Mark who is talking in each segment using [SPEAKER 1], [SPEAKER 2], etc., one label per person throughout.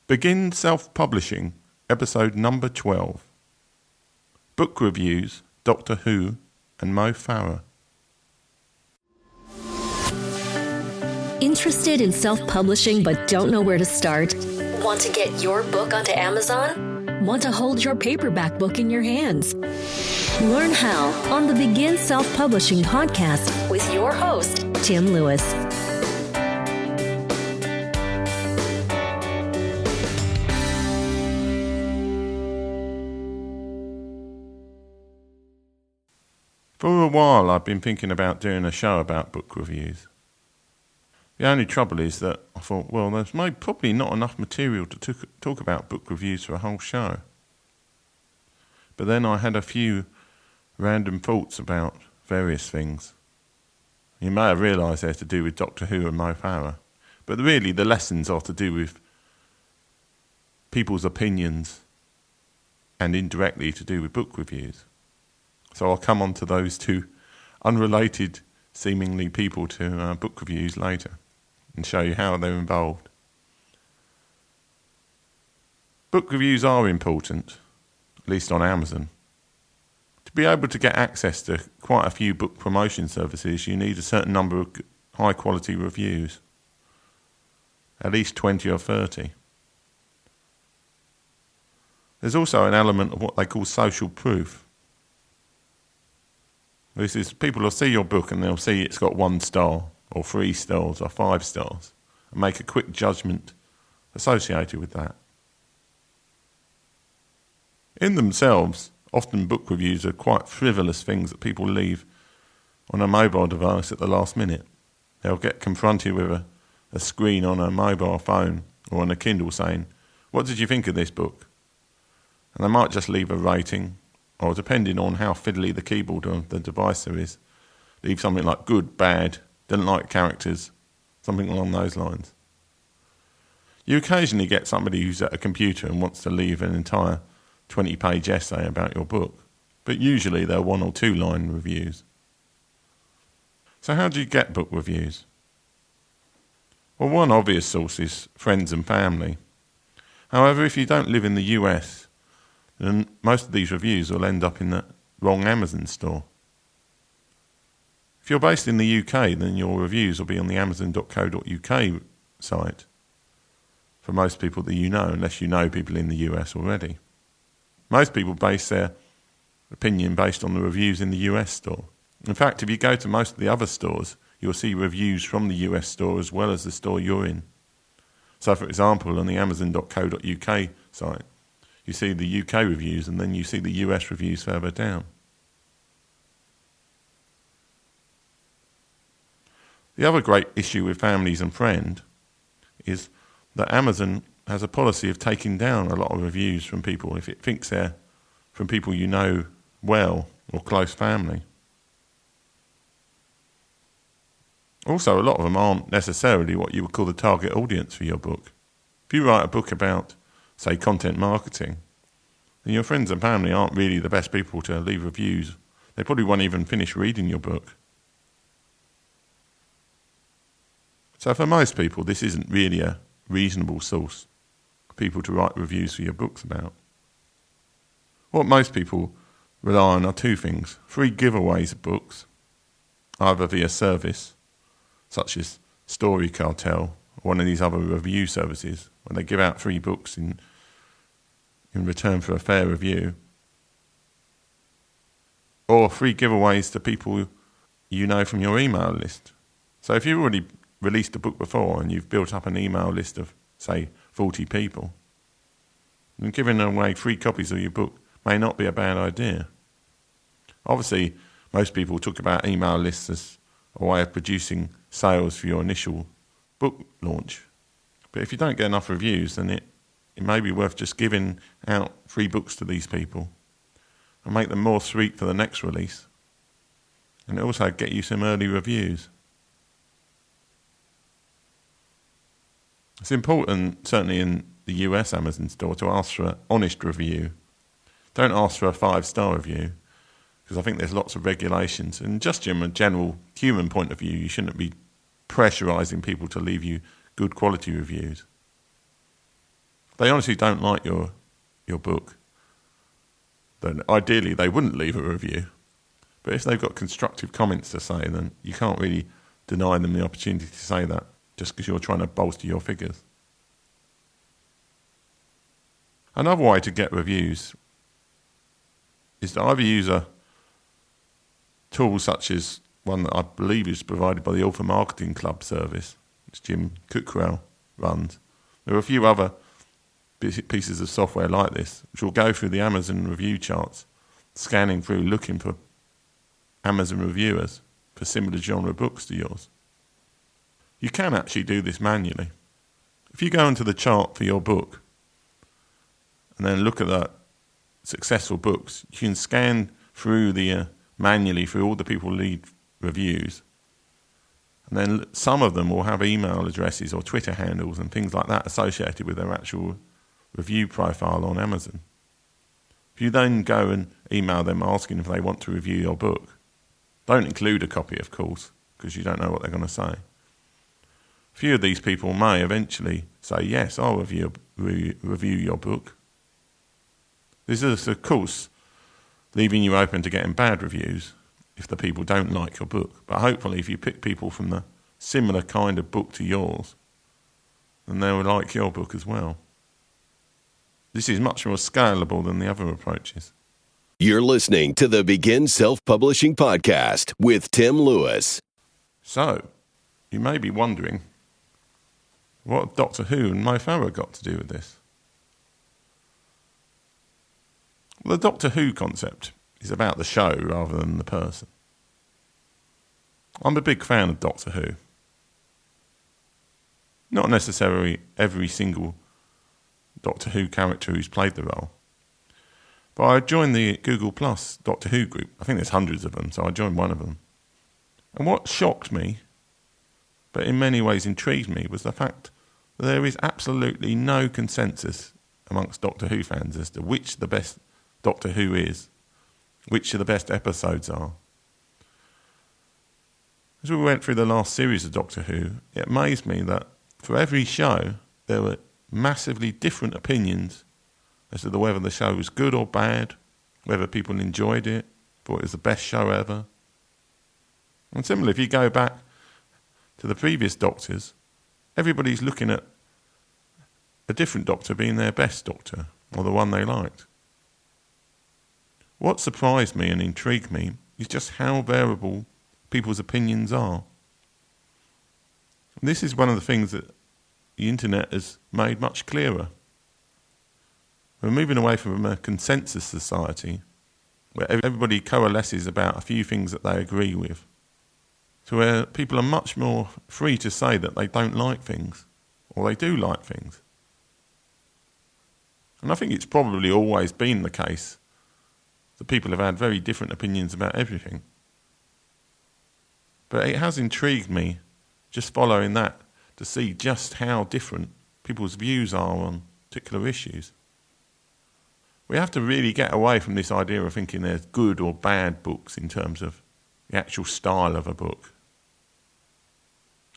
[SPEAKER 1] Begin Self-Publishing, episode number 12. Book reviews, Doctor Who and Mo Farah.
[SPEAKER 2] Interested in self-publishing but don't know where to start? Want to get your book onto Amazon? Want to hold your paperback book in your hands? Learn how on the Begin Self-Publishing podcast with your host, Tim Lewis.
[SPEAKER 1] For a while I've been thinking about doing a show about book reviews. The only trouble is that I thought, well, there's probably not enough material to talk about book reviews for a whole show. But then I had a few random thoughts about various things. You may have realised they're to do with Doctor Who and Mo Farah. But really the lessons are to do with people's opinions and indirectly to do with book reviews. So I'll come on to those two unrelated, seemingly people to book reviews later and show you how they're involved. Book reviews are important, at least on Amazon. To be able to get access to quite a few book promotion services, you need a certain number of high-quality reviews, at least 20 or 30. There's also an element of what they call social proof. This is, people will see your book and they'll see it's got 1 star or 3 stars or 5 stars and make a quick judgment associated with that. In themselves, often book reviews are quite frivolous things that people leave on a mobile device at the last minute. They'll get confronted with a screen on a mobile phone or on a Kindle saying, "What did you think of this book?" And they might just leave a rating, or depending on how fiddly the keyboard of the device there is, leave something like good, bad, didn't like characters, something along those lines. You occasionally get somebody who's at a computer and wants to leave an entire 20-page essay about your book, but usually they're 1 or 2 line reviews. So how do you get book reviews? Well, one obvious source is friends and family. However, if you don't live in the US, then most of these reviews will end up in the wrong Amazon store. If you're based in the UK, then your reviews will be on the amazon.co.uk site for most people that you know, unless you know people in the US already. Most people base their opinion based on the reviews in the US store. In fact, if you go to most of the other stores, you'll see reviews from the US store as well as the store you're in. So, for example, on the amazon.co.uk site, you see the UK reviews and then you see the US reviews further down. The other great issue with families and friends is that Amazon has a policy of taking down a lot of reviews from people if it thinks they're from people you know well or close family. Also, a lot of them aren't necessarily what you would call the target audience for your book. If you write a book about, say, content marketing, then your friends and family aren't really the best people to leave reviews. They probably won't even finish reading your book. So for most people, this isn't really a reasonable source for people to write reviews for your books about. What most people rely on are 2 things: free giveaways of books, either via service, such as Story Cartel, or one of these other review services, where they give out free books in return for a fair review, or free giveaways to people you know from your email list. So if you've already released a book before and you've built up an email list of, say, 40 people, then giving away free copies of your book may not be a bad idea. Obviously, most people talk about email lists as a way of producing sales for your initial book launch. But if you don't get enough reviews, then it may be worth just giving out free books to these people and make them more sweet for the next release. And also get you some early reviews. It's important, certainly in the US Amazon store, to ask for an honest review. Don't ask for a 5-star review, because I think there's lots of regulations. And just from a general human point of view, you shouldn't be pressurising people to leave you good quality reviews. they honestly don't like your book, then ideally they wouldn't leave a review. But if they've got constructive comments to say, then you can't really deny them the opportunity to say that just because you're trying to bolster your figures. Another way to get reviews is to either use a tool such as one that I believe is provided by the Author Marketing Club service, which Jim Kukral runs. There are a few other pieces of software like this, which will go through the Amazon review charts, scanning through, looking for Amazon reviewers for similar genre books to yours. You can actually do this manually. If you go into the chart for your book and then look at the successful books, you can scan through manually through all the people who leave reviews. And then some of them will have email addresses or Twitter handles and things like that associated with their actual review profile on Amazon. If you then go and email them asking if they want to review your book, don't include a copy, of course, because you don't know what they're going to say. A few of these people may eventually say, yes, I'll review your book. This is, of course, leaving you open to getting bad reviews if the people don't like your book. But hopefully if you pick people from the similar kind of book to yours, then they will like your book as well. This is much more scalable than the other approaches.
[SPEAKER 3] You're listening to the Begin Self-Publishing Podcast with Tim Lewis.
[SPEAKER 1] So, you may be wondering, what have Doctor Who and Mo Farah got to do with this? Well, the Doctor Who concept is about the show rather than the person. I'm a big fan of Doctor Who. Not necessarily every single Doctor Who character who's played the role. But I joined the Google Plus Doctor Who group. I think there's hundreds of them, so I joined one of them. And what shocked me, but in many ways intrigued me, was the fact that there is absolutely no consensus amongst Doctor Who fans as to which the best Doctor Who is, which of the best episodes are. As we went through the last series of Doctor Who, it amazed me that for every show there were massively different opinions as to whether the show was good or bad, whether people enjoyed it, thought it was the best show ever. And similarly, if you go back to the previous Doctors, everybody's looking at a different Doctor being their best Doctor, or the one they liked. What surprised me and intrigued me is just how variable people's opinions are. And this is one of the things that the internet has made much clearer. We're moving away from a consensus society where everybody coalesces about a few things that they agree with, to where people are much more free to say that they don't like things, or they do like things. And I think it's probably always been the case that people have had very different opinions about everything. But it has intrigued me, just following that, to see just how different people's views are on particular issues. We have to really get away from this idea of thinking there's good or bad books in terms of the actual style of a book.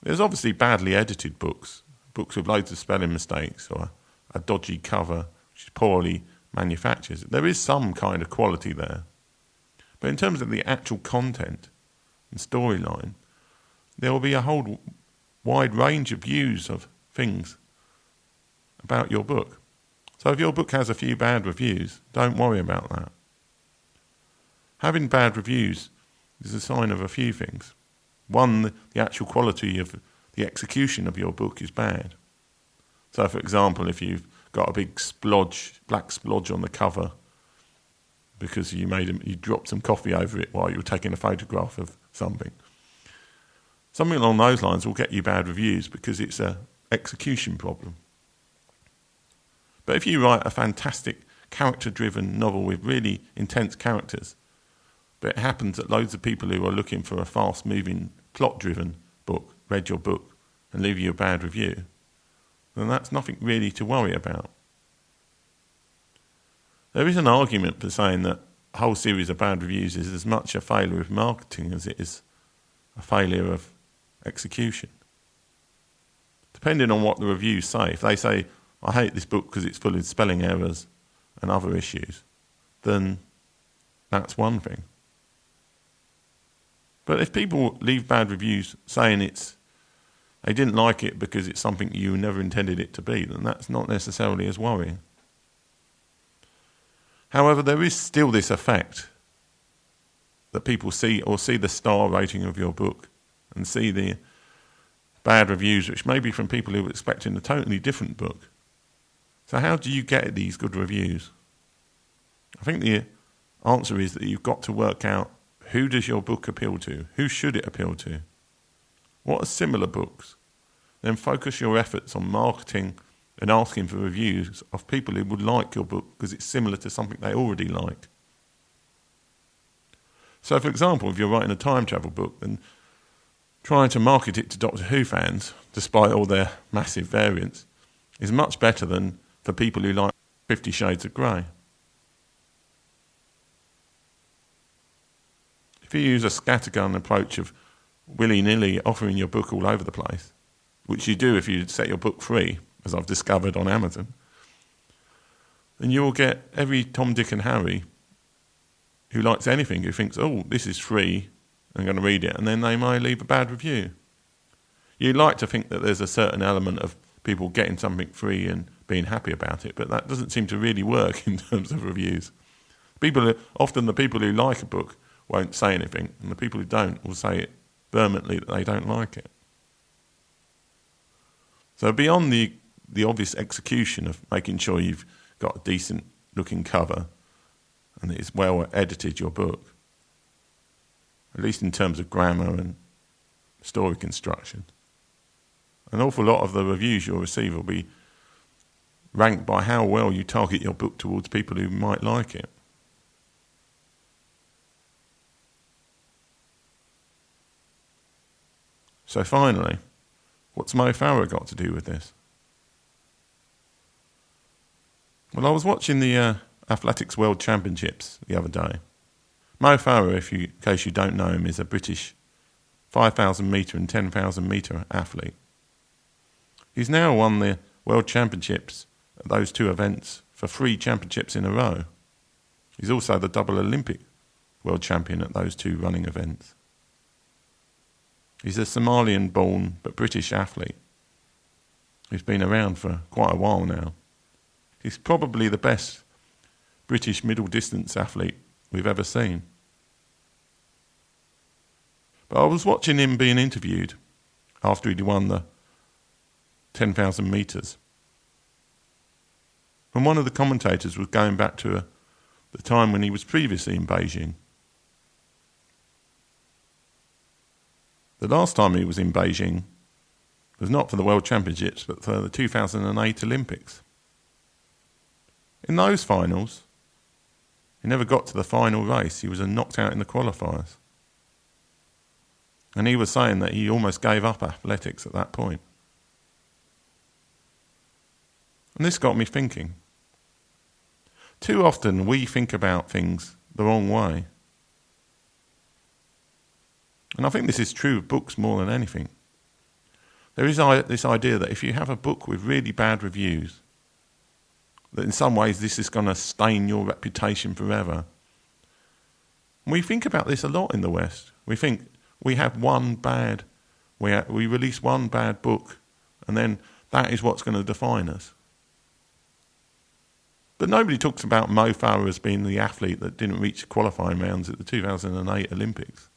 [SPEAKER 1] There's obviously badly edited books with loads of spelling mistakes or a dodgy cover which is poorly manufactured. There is some kind of quality there. But in terms of the actual content and storyline, there will be a whole wide range of views of things about your book. So if your book has a few bad reviews, don't worry about that. Having bad reviews is a sign of a few things. One, the actual quality of the execution of your book is bad. So for example, if you've got a big black splodge on the cover because you dropped some coffee over it while you were taking a photograph of something. Something along those lines will get you bad reviews because it's an execution problem. But if you write a fantastic character-driven novel with really intense characters, but it happens that loads of people who are looking for a fast-moving, plot-driven book read your book and leave you a bad review, then that's nothing really to worry about. There is an argument for saying that a whole series of bad reviews is as much a failure of marketing as it is a failure of execution. Depending on what the reviews say, if they say I hate this book because it's full of spelling errors and other issues, then that's one thing. But if people leave bad reviews saying they didn't like it because it's something you never intended it to be, then that's not necessarily as worrying. However, there is still this effect that people see the star rating of your book and see the bad reviews, which may be from people who are expecting a totally different book. So how do you get these good reviews? I think the answer is that you've got to work out, who does your book appeal to? Who should it appeal to? What are similar books? Then focus your efforts on marketing and asking for reviews of people who would like your book because it's similar to something they already like. So, for example, if you're writing a time travel book, then trying to market it to Doctor Who fans, despite all their massive variants, is much better than for people who like 50 Shades of Grey. If you use a scattergun approach of willy-nilly offering your book all over the place, which you do if you set your book free, as I've discovered on Amazon, then you will get every Tom, Dick and Harry who likes anything, who thinks, oh, this is free, I'm going to read it, and then they may leave a bad review. You'd like to think that there's a certain element of people getting something free and being happy about it, but that doesn't seem to really work in terms of reviews. Often the people who like a book won't say anything, and the people who don't will say it vehemently that they don't like it. So beyond the obvious execution of making sure you've got a decent looking cover and that it's well edited, your book, at least in terms of grammar and story construction, an awful lot of the reviews you'll receive will be ranked by how well you target your book towards people who might like it. So finally, what's Mo Farah got to do with this? Well, I was watching the Athletics World Championships the other day. Mo Farah, in case you don't know him, is a British 5,000 metre and 10,000 metre athlete. He's now won the World Championships at those two events for 3 championships in a row. He's also the double Olympic world champion at those 2 running events. He's a Somalian-born but British athlete who's been around for quite a while now. He's probably the best British middle-distance athlete we've ever seen. But I was watching him being interviewed after he'd won the 10,000 metres. And one of the commentators was going back to the time when he was previously in Beijing. The last time he was in Beijing was not for the World Championships, but for the 2008 Olympics. In those finals, he never got to the final race. He was knocked out in the qualifiers. And he was saying that he almost gave up athletics at that point. And this got me thinking. Too often we think about things the wrong way. And I think this is true of books more than anything. There is this idea that if you have a book with really bad reviews, that in some ways this is going to stain your reputation forever. And we think about this a lot in the West. We think we release one bad book, and then that is what's going to define us. But nobody talks about Mo Farah as being the athlete that didn't reach qualifying rounds at the 2008 Olympics.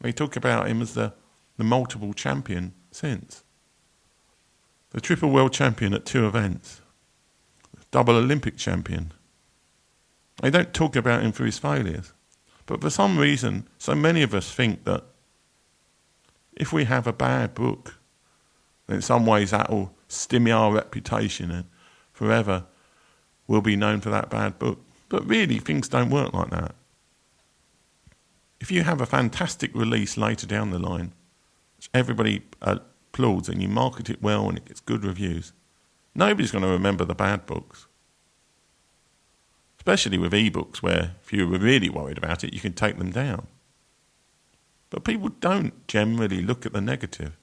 [SPEAKER 1] They talk about him as the multiple champion since. The triple world champion at 2 events. Double Olympic champion. They don't talk about him for his failures. But for some reason, so many of us think that if we have a bad book, then in some ways that will stim our reputation and forever we'll be known for that bad book. But really, things don't work like that. If you have a fantastic release later down the line, which everybody applauds, and you market it well and it gets good reviews, nobody's going to remember the bad books. Especially with ebooks, where if you were really worried about it, you can take them down. But people don't generally look at the negative.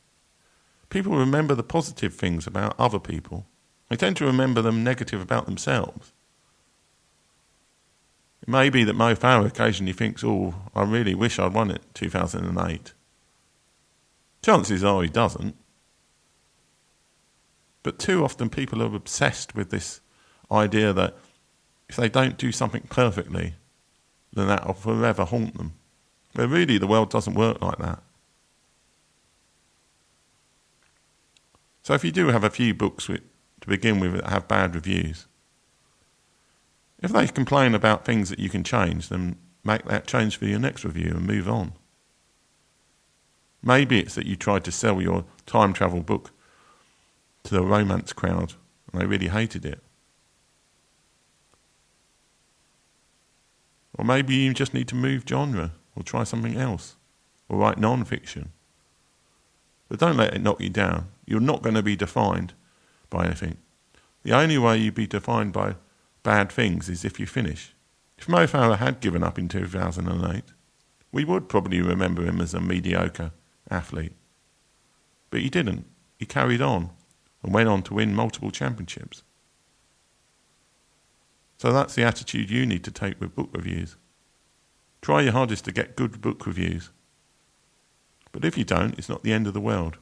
[SPEAKER 1] People remember the positive things about other people. They tend to remember them negative about themselves. It may be that Mo Farah occasionally thinks, oh, I really wish I'd won it 2008. Chances are he doesn't. But too often people are obsessed with this idea that if they don't do something perfectly, then that will forever haunt them. But really, the world doesn't work like that. So if you do have a few books to begin with that have bad reviews, if they complain about things that you can change, then make that change for your next review and move on. Maybe it's that you tried to sell your time travel book to the romance crowd and they really hated it. Or maybe you just need to move genre or try something else or write non-fiction. But don't let it knock you down. You're not going to be defined by anything. The only way you'd be defined by bad things is if you finish. If Mo Farah had given up in 2008, we would probably remember him as a mediocre athlete. But he didn't. He carried on and went on to win multiple championships. So that's the attitude you need to take with book reviews. Try your hardest to get good book reviews. But if you don't, it's not the end of the world.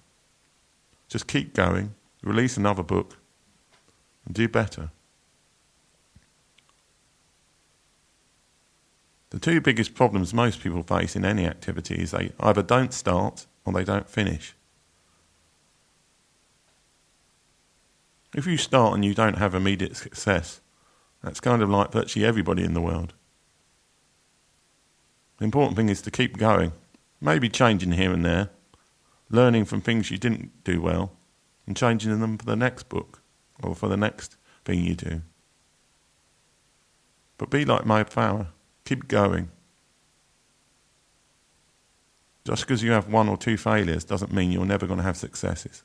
[SPEAKER 1] Just keep going, release another book, and do better. The two biggest problems most people face in any activity is they either don't start or they don't finish. If you start and you don't have immediate success, that's kind of like virtually everybody in the world. The important thing is to keep going, maybe changing here and there, learning from things you didn't do well, and changing them for the next book or for the next thing you do. But be like Mo Farah, keep going. Just because you have one or two failures doesn't mean you're never going to have successes.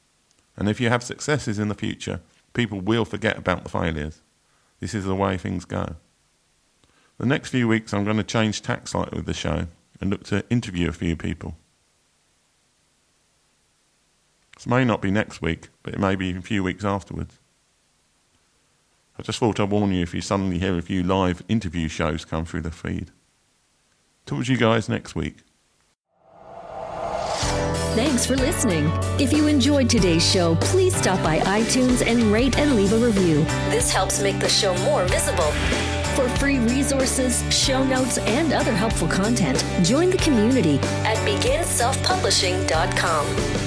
[SPEAKER 1] And if you have successes in the future, people will forget about the failures. This is the way things go. The next few weeks I'm going to change tack slightly with the show and look to interview a few people. This may not be next week, but it may be a few weeks afterwards. I just thought I'd warn you if you suddenly hear a few live interview shows come through the feed. Talk to you guys next week.
[SPEAKER 2] Thanks for listening. If you enjoyed today's show, please stop by iTunes and rate and leave a review. This helps make the show more visible. For free resources, show notes, and other helpful content, join the community at beginselfpublishing.com.